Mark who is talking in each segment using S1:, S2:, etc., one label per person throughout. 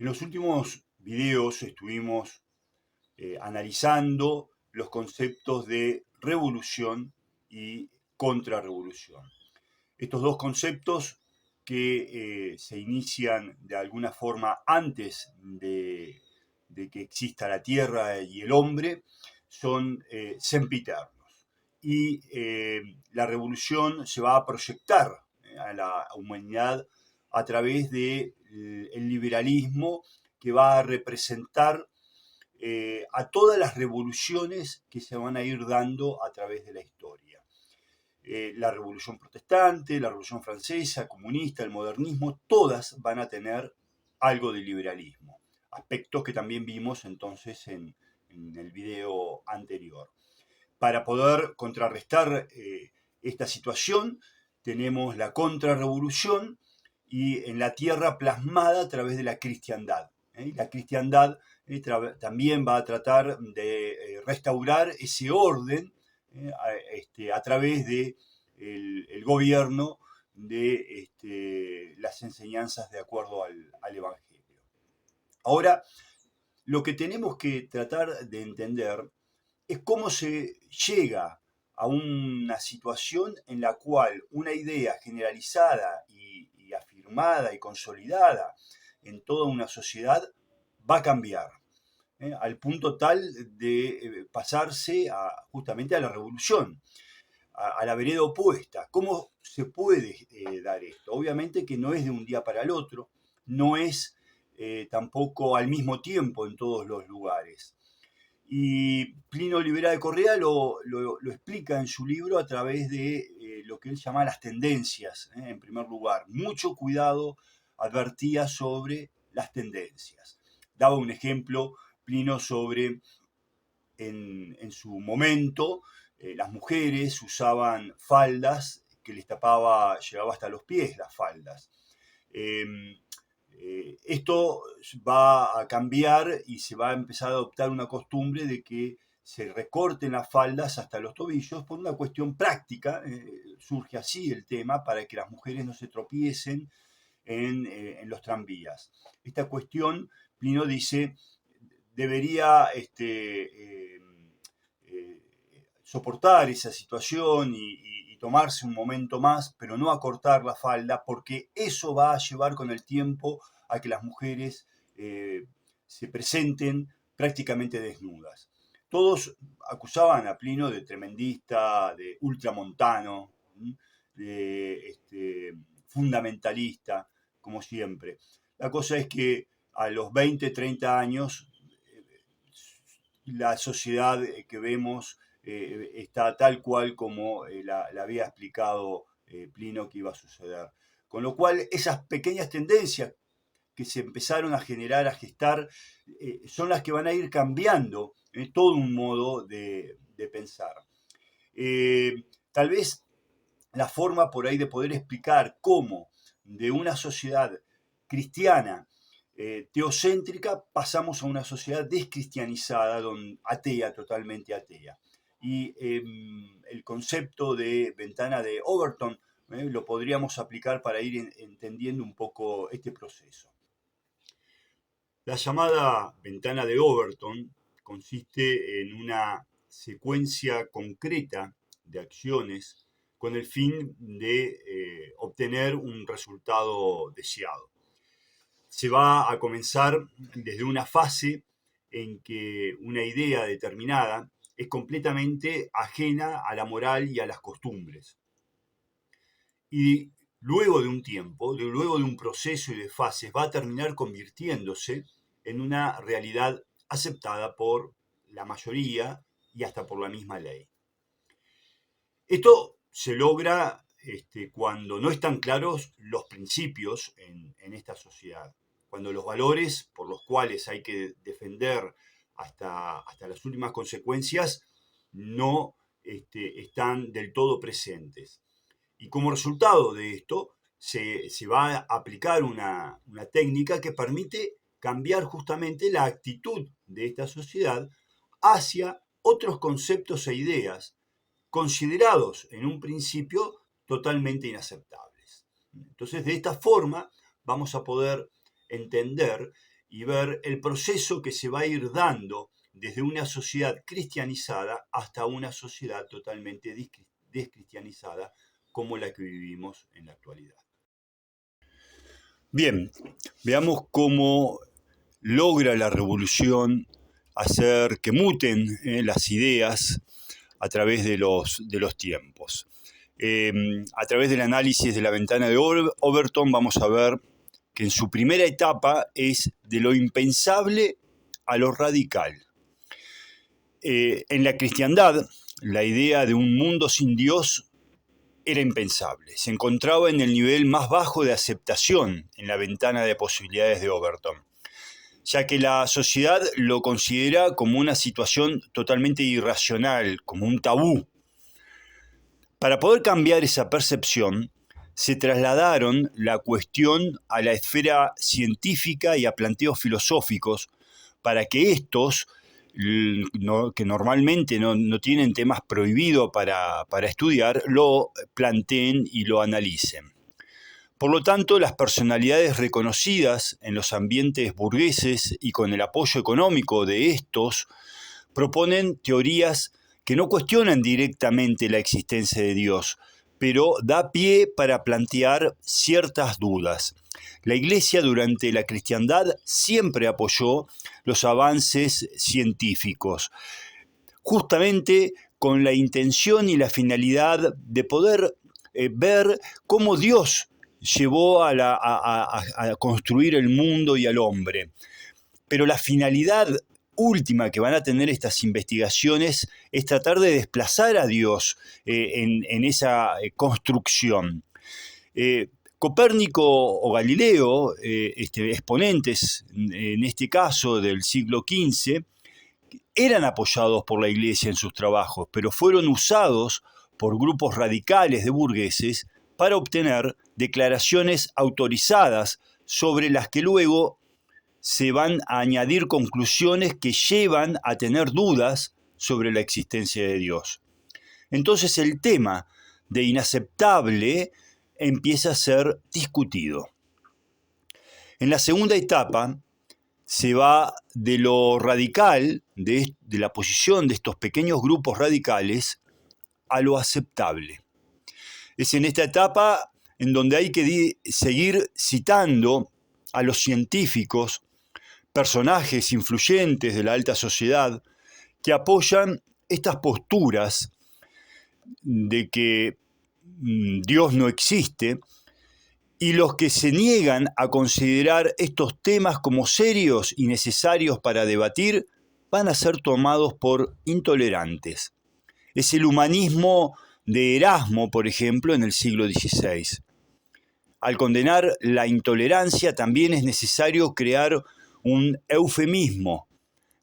S1: En los últimos videos estuvimos analizando los conceptos de revolución y contrarrevolución. Estos dos conceptos que se inician de alguna forma antes de que exista la Tierra y el hombre son sempiternos. Y la revolución se va a proyectar a la humanidad a través del liberalismo, que va a representar a todas las revoluciones que se van a ir dando a través de la historia. La revolución protestante, la revolución francesa, comunista, el modernismo, todas van a tener algo de liberalismo, aspectos que también vimos entonces en el video anterior. Para poder contrarrestar esta situación, tenemos la contrarrevolución y en la tierra plasmada a través de la cristiandad. Y la cristiandad también va a tratar de restaurar ese orden a través de el gobierno de las enseñanzas de acuerdo al Evangelio. Ahora, lo que tenemos que tratar de entender es cómo se llega a una situación en la cual una idea generalizada y afirmada y consolidada en toda una sociedad va a cambiar, al punto tal de pasarse justamente a la revolución, a la vereda opuesta. ¿Cómo se puede dar esto? Obviamente que no es de un día para el otro, no es tampoco al mismo tiempo en todos los lugares. Y Plinio Olivera de Correa lo explica en su libro a través de lo que él llama las tendencias, en primer lugar. Mucho cuidado advertía sobre las tendencias. Daba un ejemplo, Plinio, sobre en su momento las mujeres usaban faldas que les llegaba hasta los pies las faldas. Esto va a cambiar y se va a empezar a adoptar una costumbre de que se recorten las faldas hasta los tobillos por una cuestión práctica. Surge así el tema para que las mujeres no se tropiecen en los tranvías. Esta cuestión, Plinio dice, debería soportar esa situación y tomarse un momento más, pero no acortar la falda, porque eso va a llevar con el tiempo a que las mujeres se presenten prácticamente desnudas. Todos acusaban a Plinio de tremendista, de ultramontano, de fundamentalista, como siempre. La cosa es que a los 20, 30 años, la sociedad que vemos está tal cual como la había explicado Plinio que iba a suceder. Con lo cual, esas pequeñas tendencias que se empezaron a generar, a gestar, son las que van a ir cambiando todo un modo de pensar. Tal vez la forma por ahí de poder explicar cómo de una sociedad cristiana teocéntrica pasamos a una sociedad descristianizada, atea, totalmente atea. Y el concepto de ventana de Overton lo podríamos aplicar para ir entendiendo un poco este proceso. La llamada ventana de Overton consiste en una secuencia concreta de acciones con el fin de obtener un resultado deseado. Se va a comenzar desde una fase en que una idea determinada es completamente ajena a la moral y a las costumbres. Y luego de un tiempo, luego de un proceso y de fases, va a terminar convirtiéndose en una realidad aceptada por la mayoría y hasta por la misma ley. Esto se logra cuando no están claros los principios en esta sociedad, cuando los valores por los cuales hay que defender hasta las últimas consecuencias no están del todo presentes. Y como resultado de esto, se va a aplicar una técnica que permite cambiar justamente la actitud de esta sociedad hacia otros conceptos e ideas considerados en un principio totalmente inaceptables. Entonces, de esta forma vamos a poder entender y ver el proceso que se va a ir dando desde una sociedad cristianizada hasta una sociedad totalmente descristianizada como la que vivimos en la actualidad. Bien, veamos cómo logra la revolución hacer que muten las ideas a través de los tiempos. A través del análisis de la ventana de Overton vamos a ver que en su primera etapa es de lo impensable a lo radical. En la cristiandad, la idea de un mundo sin Dios era impensable. Se encontraba en el nivel más bajo de aceptación en la ventana de posibilidades de Overton, ya que la sociedad lo considera como una situación totalmente irracional, como un tabú. Para poder cambiar esa percepción, se trasladaron la cuestión a la esfera científica y a planteos filosóficos para que estos, que normalmente no tienen temas prohibidos para estudiar, lo planteen y lo analicen. Por lo tanto, las personalidades reconocidas en los ambientes burgueses y con el apoyo económico de estos proponen teorías que no cuestionan directamente la existencia de Dios, pero da pie para plantear ciertas dudas. La Iglesia durante la cristiandad siempre apoyó los avances científicos, justamente con la intención y la finalidad de poder ver cómo Dios llevó a construir el mundo y al hombre. Pero la finalidad última que van a tener estas investigaciones es tratar de desplazar a Dios en esa construcción. Copérnico o Galileo, exponentes en este caso del siglo XV, eran apoyados por la Iglesia en sus trabajos, pero fueron usados por grupos radicales de burgueses para obtener declaraciones autorizadas sobre las que luego se van a añadir conclusiones que llevan a tener dudas sobre la existencia de Dios. Entonces el tema de inaceptable empieza a ser discutido. En la segunda etapa se va de lo radical, de la posición de estos pequeños grupos radicales, a lo aceptable. Es en esta etapa en donde hay que seguir citando a los científicos, personajes influyentes de la alta sociedad, que apoyan estas posturas de que Dios no existe, y los que se niegan a considerar estos temas como serios y necesarios para debatir van a ser tomados por intolerantes. Es el humanismo de Erasmo, por ejemplo, en el siglo XVI. Al condenar la intolerancia también es necesario crear un eufemismo.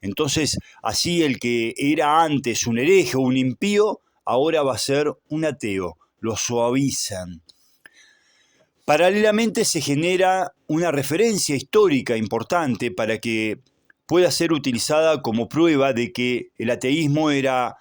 S1: Entonces, así el que era antes un hereje o un impío, ahora va a ser un ateo. Lo suavizan. Paralelamente se genera una referencia histórica importante para que pueda ser utilizada como prueba de que el ateísmo era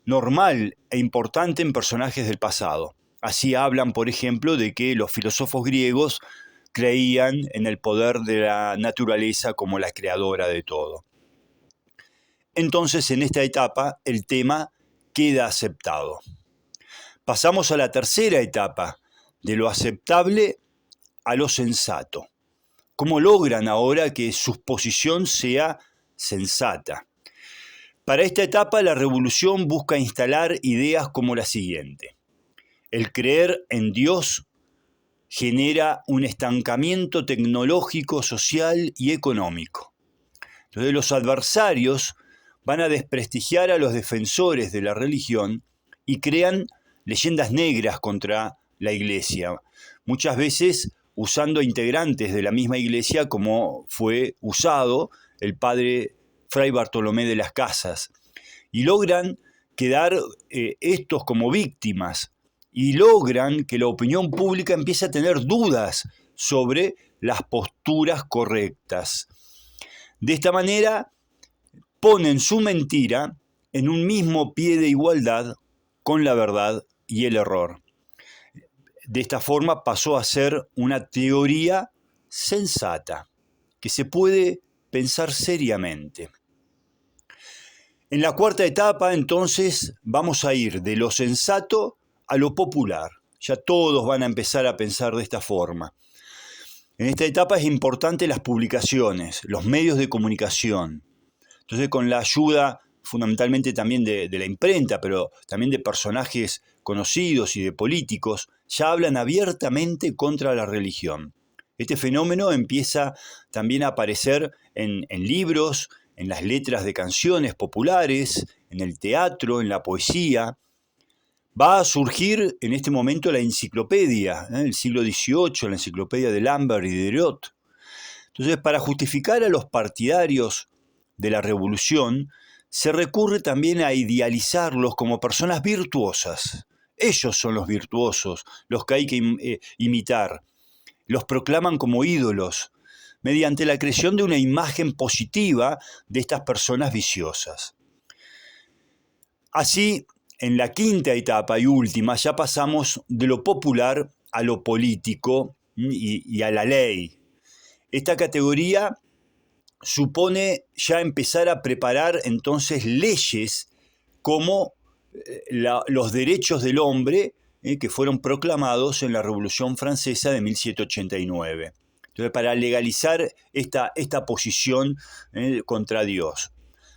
S1: normal e importante en personajes del pasado. Así hablan, por ejemplo, de que los filósofos griegos creían en el poder de la naturaleza como la creadora de todo. Entonces, en esta etapa, el tema queda aceptado. Pasamos a la tercera etapa, de lo aceptable a lo sensato. ¿Cómo logran ahora que su posición sea sensata? Para esta etapa, la revolución busca instalar ideas como la siguiente. El creer en Dios genera un estancamiento tecnológico, social y económico. Entonces, los adversarios van a desprestigiar a los defensores de la religión y crean leyendas negras contra la Iglesia, muchas veces usando a integrantes de la misma Iglesia como fue usado el padre Fray Bartolomé de las Casas, y logran quedar estos como víctimas y logran que la opinión pública empiece a tener dudas sobre las posturas correctas. De esta manera ponen su mentira en un mismo pie de igualdad con la verdad y el error. De esta forma pasó a ser una teoría sensata. que se puede pensar seriamente. En la cuarta etapa, entonces, vamos a ir de lo sensato a lo popular. Ya todos van a empezar a pensar de esta forma. En esta etapa es importante las publicaciones, los medios de comunicación. Entonces, con la ayuda fundamentalmente también de la imprenta, pero también de personajes conocidos y de políticos, ya hablan abiertamente contra la religión. Este fenómeno empieza también a aparecer en libros, en las letras de canciones populares, en el teatro, en la poesía. Va a surgir en este momento la enciclopedia, en el siglo XVIII, la enciclopedia de Lambert y de Diderot. Entonces, para justificar a los partidarios de la revolución, se recurre también a idealizarlos como personas virtuosas. Ellos son los virtuosos, los que hay que imitar. Los proclaman como ídolos, mediante la creación de una imagen positiva de estas personas viciosas. Así, en la quinta etapa y última, ya pasamos de lo popular a lo político y a la ley. Esta categoría supone ya empezar a preparar entonces leyes como los derechos del hombre que fueron proclamados en la Revolución Francesa de 1789. Entonces, para legalizar esta posición contra Dios.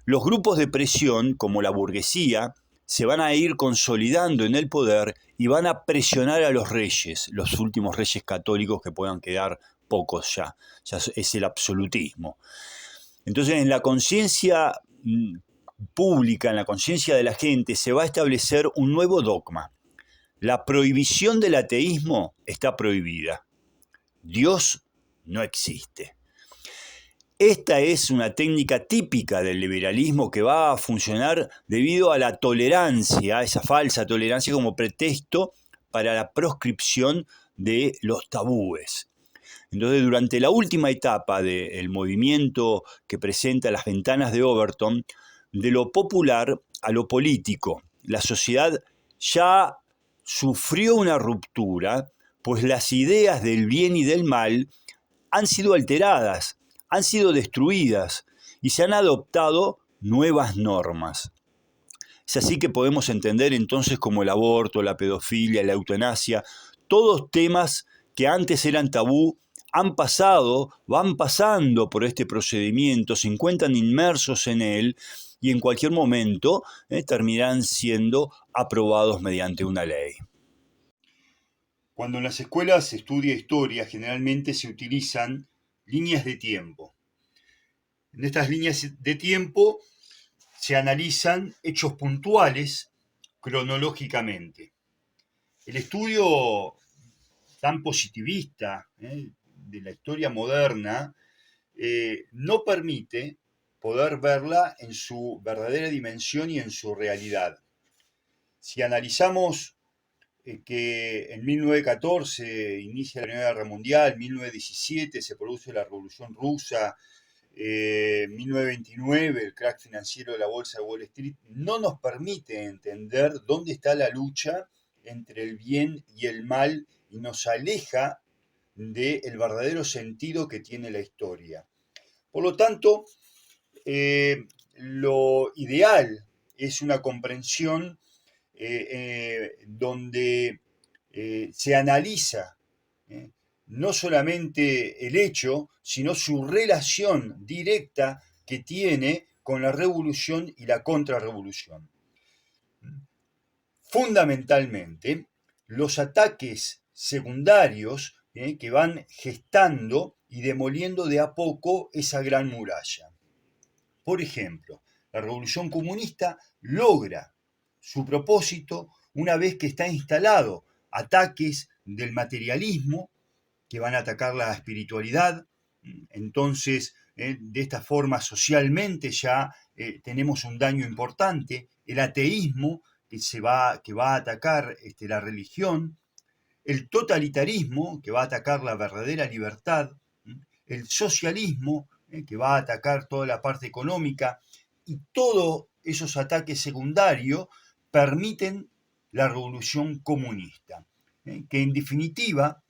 S1: Los grupos de presión, como la burguesía, se van a ir consolidando en el poder y van a presionar a los reyes, los últimos reyes católicos que puedan quedar pocos ya es el absolutismo. Entonces, en la conciencia pública, en la conciencia de la gente, se va a establecer un nuevo dogma. La prohibición del ateísmo está prohibida. Dios no existe. Esta es una técnica típica del liberalismo que va a funcionar debido a la tolerancia, esa falsa tolerancia como pretexto para la proscripción de los tabúes. Entonces, durante la última etapa del movimiento que presenta las ventanas de Overton, de lo popular a lo político, la sociedad ya sufrió una ruptura, pues las ideas del bien y del mal han sido alteradas, han sido destruidas y se han adoptado nuevas normas. Es así que podemos entender entonces como el aborto, la pedofilia, la eutanasia, todos temas que antes eran tabú, han pasado, van pasando por este procedimiento, se encuentran inmersos en él y en cualquier momento terminarán siendo aprobados mediante una ley. Cuando en las escuelas se estudia historia, generalmente se utilizan líneas de tiempo. En estas líneas de tiempo se analizan hechos puntuales cronológicamente. El estudio tan positivista de la historia moderna no permite poder verla en su verdadera dimensión y en su realidad. Si analizamos que en 1914 inicia la Primera Guerra Mundial, 1917 se produce la Revolución Rusa, 1929 el crack financiero de la bolsa de Wall Street, no nos permite entender dónde está la lucha entre el bien y el mal y nos aleja del verdadero sentido que tiene la historia. Por lo tanto, lo ideal es una comprensión donde se analiza no solamente el hecho, sino su relación directa que tiene con la revolución y la contrarrevolución. Fundamentalmente, los ataques secundarios que van gestando y demoliendo de a poco esa gran muralla. Por ejemplo, la revolución comunista logra su propósito una vez que está instalado ataques del materialismo que van a atacar la espiritualidad. Entonces, de esta forma socialmente ya tenemos un daño importante. El ateísmo que va a atacar la religión, el totalitarismo que va a atacar la verdadera libertad, el socialismo que va a atacar toda la parte económica, y todos esos ataques secundarios permiten la revolución comunista, que en definitiva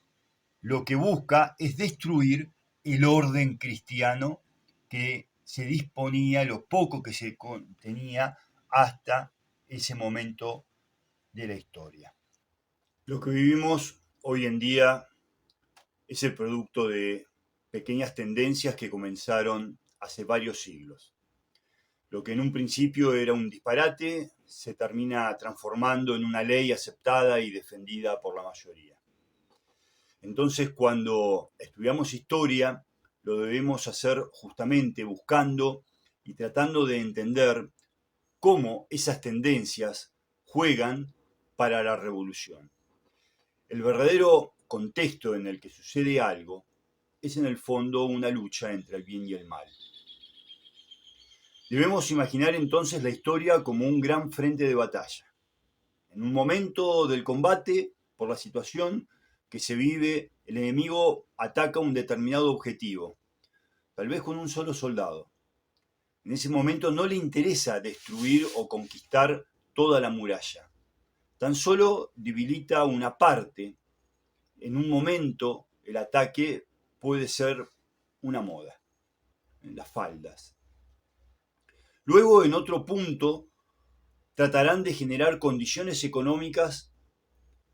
S1: lo que busca es destruir el orden cristiano que se disponía, lo poco que se tenía hasta ese momento de la historia. Lo que vivimos hoy en día es el producto de pequeñas tendencias que comenzaron hace varios siglos. Lo que en un principio era un disparate se termina transformando en una ley aceptada y defendida por la mayoría. Entonces, cuando estudiamos historia, lo debemos hacer justamente buscando y tratando de entender cómo esas tendencias juegan para la revolución. El verdadero contexto en el que sucede algo es en el fondo una lucha entre el bien y el mal. Debemos imaginar entonces la historia como un gran frente de batalla. En un momento del combate, por la situación que se vive, el enemigo ataca un determinado objetivo, tal vez con un solo soldado. En ese momento no le interesa destruir o conquistar toda la muralla. Tan solo debilita una parte. En un momento el ataque puede ser una moda, en las faldas. Luego, en otro punto, tratarán de generar condiciones económicas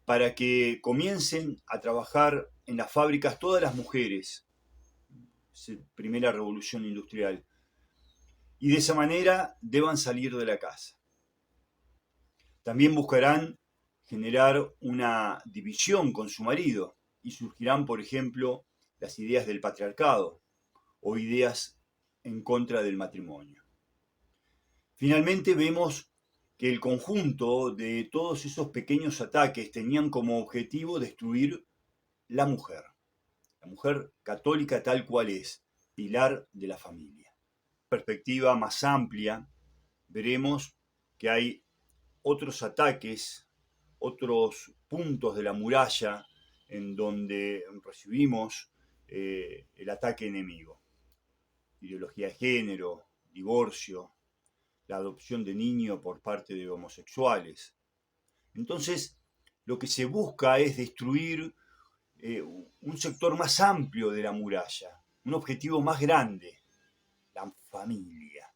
S1: para que comiencen a trabajar en las fábricas todas las mujeres, primera revolución industrial, y de esa manera deban salir de la casa. También buscarán generar una división con su marido y surgirán, por ejemplo, las ideas del patriarcado o ideas en contra del matrimonio. Finalmente vemos que el conjunto de todos esos pequeños ataques tenían como objetivo destruir la mujer católica tal cual es, pilar de la familia. En perspectiva más amplia, veremos que hay otros ataques, otros puntos de la muralla en donde recibimos el ataque enemigo. Ideología de género, divorcio, la adopción de niños por parte de homosexuales. Entonces, lo que se busca es destruir un sector más amplio de la muralla, un objetivo más grande, la familia.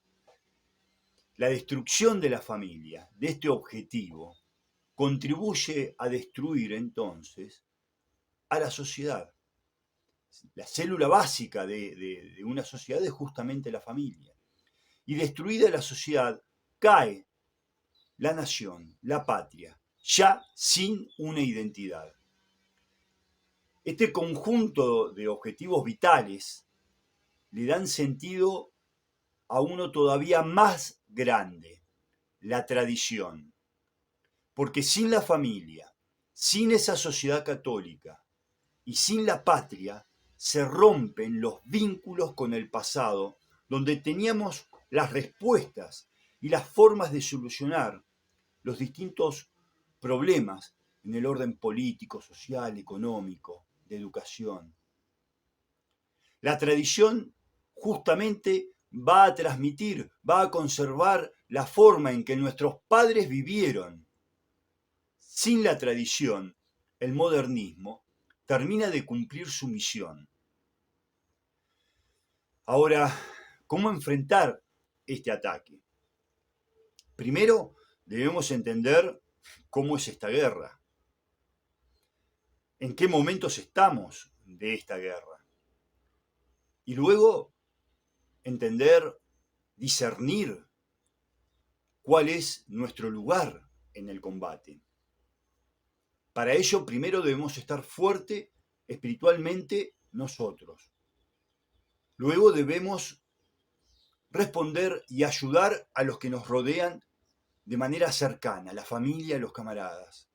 S1: La destrucción de la familia, de este objetivo, contribuye a destruir entonces a la sociedad. La célula básica de una sociedad es justamente la familia. Y destruida la sociedad, cae la nación, la patria, ya sin una identidad. Este conjunto de objetivos vitales le dan sentido a uno todavía más grande, la tradición. Porque sin la familia, sin esa sociedad católica y sin la patria, se rompen los vínculos con el pasado, donde teníamos las respuestas y las formas de solucionar los distintos problemas en el orden político, social, económico, de educación. La tradición justamente va a transmitir, va a conservar la forma en que nuestros padres vivieron. Sin la tradición, el modernismo termina de cumplir su misión. Ahora, ¿cómo enfrentar este ataque? Primero, debemos entender cómo es esta guerra. ¿En qué momentos estamos de esta guerra? Y luego, entender, discernir cuál es nuestro lugar en el combate. Para ello, primero debemos estar fuerte espiritualmente nosotros. Luego debemos responder y ayudar a los que nos rodean de manera cercana, la familia, los camaradas.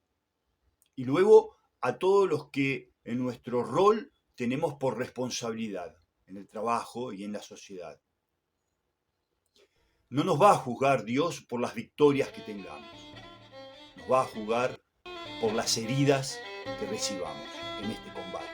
S1: Y luego a todos los que en nuestro rol tenemos por responsabilidad, en el trabajo y en la sociedad. No nos va a juzgar Dios por las victorias que tengamos. Nos va a juzgar por las heridas que recibamos en este combate.